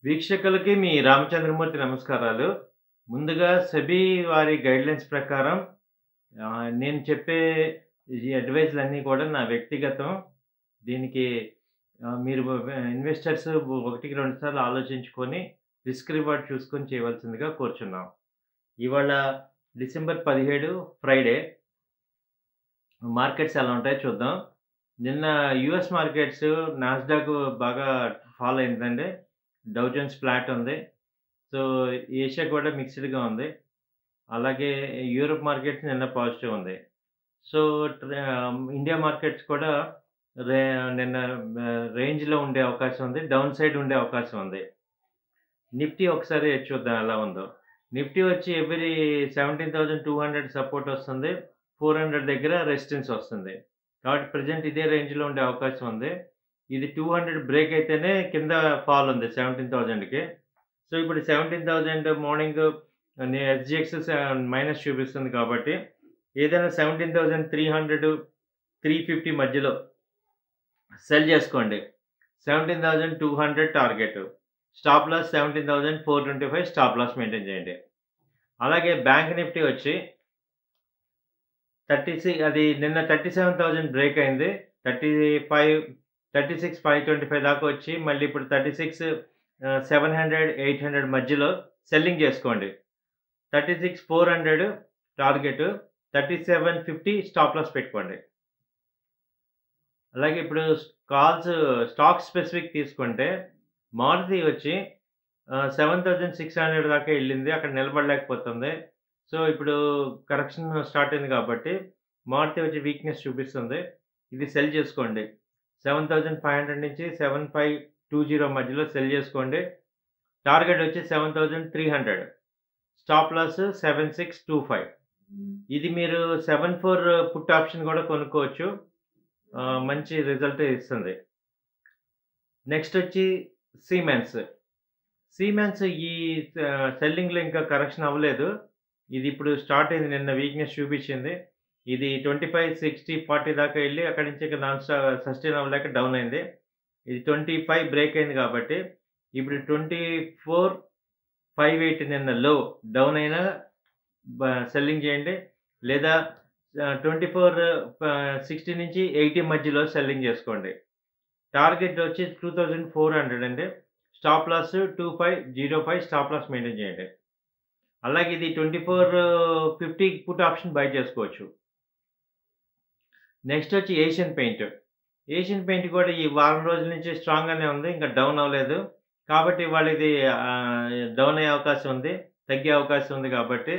వీక్షకులకి మీ రామచంద్రమూర్తి నమస్కారాలు. ముందుగా సెబీ వారి గైడ్‌లైన్స్ ప్రకారం నేను చెప్పే ఈ అడ్వైస్‌లన్నీ కూడా నా వ్యక్తిగతం. దీనికి మీరు ఇన్వెస్టర్స్ ఒకటికి 2 సార్లు ఆలోచించుకొని రిస్క్ రివార్డ్ చూసుకొని చేయవలసిందిగా కోరుచున్నాం. ఇవాళ డిసెంబర్ 17 ఫ్రైడే. మార్కెట్స్ ఎలా ఉంటాయో చూద్దాం. నిన్న యూఎస్ మార్కెట్స్ నాస్డాక్ బాగా ఫాల్ అయిందండి. డౌ జోన్స్ ఫ్లాట్ ఉంది. సో, ఏషియా కూడా మిక్స్డ్‌గా ఉంది. అలాగే యూరోప్ మార్కెట్స్ నిన్న పాజిటివ్ ఉంది. సో, ఇండియా మార్కెట్స్ కూడా రే నిన్న రేంజ్‌లో ఉండే అవకాశం ఉంది. డౌన్ సైడ్ ఉండే అవకాశం ఉంది. నిఫ్టీ ఒకసారి చూద్దాం ఎలా ఉందో. నిఫ్టీ వచ్చి ఎవ్రీ 17,200 సపోర్ట్ వస్తుంది. 400 దగ్గర రెసిస్టెన్స్ వస్తుంది. కాబట్టి ప్రెజెంట్ ఇదే రేంజ్‌లో ఉండే అవకాశం ఉంది. ఇది 200 బ్రేక్ అయితేనే కింద ఫాల్ ఉంది 17,000కి. సో, ఇప్పుడు 17,000 మార్నింగ్ ఎస్‌జిఎక్స్ మైనస్ చూపిస్తుంది కాబట్టి ఏదైనా 17,300, 350 మధ్యలో సెల్ చేసుకోండి. 17,200 target. Stop loss 17,425 stop loss maintain చేయండి. అలాగే బ్యాంక్ నిఫ్టీ వచ్చి అది నిన్న 37,000 బ్రేక్ అయింది. 36,525 దాకా వచ్చి మళ్ళీ ఇప్పుడు 700, 800 మధ్యలో సెల్లింగ్ చేసుకోండి. 36,400 టార్గెట్. 3750 స్టాప్ లాస్ పెట్టుకోండి. అలాగే ఇప్పుడు స్టాక్ స్పెసిఫిక్ తీసుకుంటే మారుతి వచ్చి 7,600 దాకా ఎళ్ళింది. అక్కడ నిలబడలేకపోతుంది. సో, ఇప్పుడు కరెక్షన్ స్టార్ట్ అయింది కాబట్టి మారుతి వచ్చి వీక్‌నెస్ చూపిస్తుంది. ఇది సెల్ చేసుకోండి. 7,500 నుంచి 7,520 మధ్యలో సెల్ చేసుకోండి. టార్గెట్ వచ్చి 7,300. Stop loss 7,625. ఇది మీరు 7,4 పుట్ ఆప్షన్ కూడా కొనుక్కోవచ్చు. మంచి రిజల్ట్ ఇస్తుంది. నెక్స్ట్ వచ్చి సీమెన్స్. సీమెన్స్ ఈ సెల్లింగ్‌లో ఇంకా కరెక్షన్ అవ్వలేదు. ఇది ఇప్పుడు స్టార్ట్ అయింది. నిన్న వీక్‌నెస్ చూపించింది. ఇది 25, 60, 40 దాకా ఎళ్లి అక్కడి నుంచి ఇక సస్టైన్ అవ్వలేక డౌన్ అయింది. ఇది 25 బ్రేక్ అయింది కాబట్టి ఇప్పుడు 24,580 నిన్న లో డౌన్ అయినా సెల్లింగ్ చేయండి. లేదా 24,60 నుంచి 80 మధ్యలో సెల్లింగ్ చేసుకోండి. టార్గెట్ వచ్చి 2,400 అండి. Stop loss 2,505 stop loss maintain చేయండి. అలాగే ఇది 2450 పుట్ ఆప్షన్ బై చేసుకోవచ్చు. నెక్స్ట్ వచ్చి ఏషియన్ పెయింట్. ఏషియన్ పెయింట్ కూడా ఈ వారం రోజుల నుంచి స్ట్రాంగ్‌గానే ఉంది. ఇంకా డౌన్ అవ్వలేదు. కాబట్టి ఇవాళ ఇది డౌన్ అయ్యే అవకాశం ఉంది. తగ్గే అవకాశం ఉంది కాబట్టి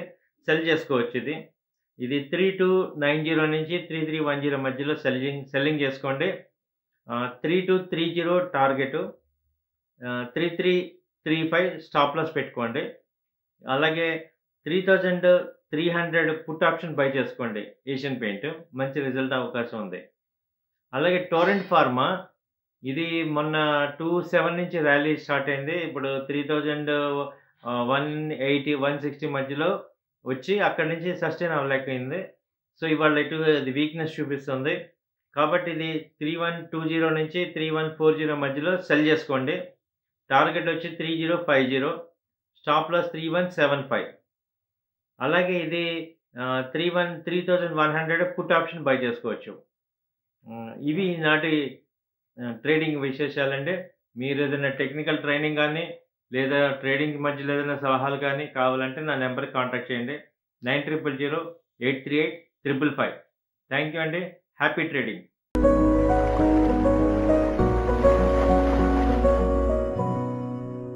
సెల్ చేసుకోవచ్చు ఇది. ఇది 3290 నుంచి 3310 మధ్యలో సెల్లింగ్ చేసుకోండి. 3230 టార్గెట్. 3335 స్టాప్ లాస్ పెట్టుకోండి. అలాగే 3,300 పుట్ ఆప్షన్ బై చేసుకోండి. ఏషియన్ పెయింట్ మంచి రిజల్ట్ అవకాశం ఉంది. అలాగే టొరెంట్ ఫార్మా ఇది మొన్న 27 నుంచి ర్యాలీ స్టార్ట్ అయింది. ఇప్పుడు 3,180, 160 మధ్యలో వచ్చి అక్కడి నుంచి సస్టైన్ అవ్వలేకపోయింది. సో, ఇవాళ ఇది వీక్‌నెస్ చూపిస్తుంది. కాబట్టి ఇది 3120 నుంచి 3140 మధ్యలో సెల్ చేసుకోండి. టార్గెట్ వచ్చి 3050. Stop loss 3175. అలాగే ఇది 3,100 పుట్ ఆప్షన్ బై చేసుకోవచ్చు. ఇవి ఈనాటి ట్రేడింగ్ విశేషాలండి. మీరు ఏదైనా టెక్నికల్ ట్రైనింగ్ గాని, లేదా ట్రేడింగ్ మధ్యలో ఏదైనా సలహాలు కానీ కావాలంటే నా నంబర్‌కి కాంటాక్ట్ చేయండి. 9000 838 555. థాంక్ యూ అండి. Happy trading.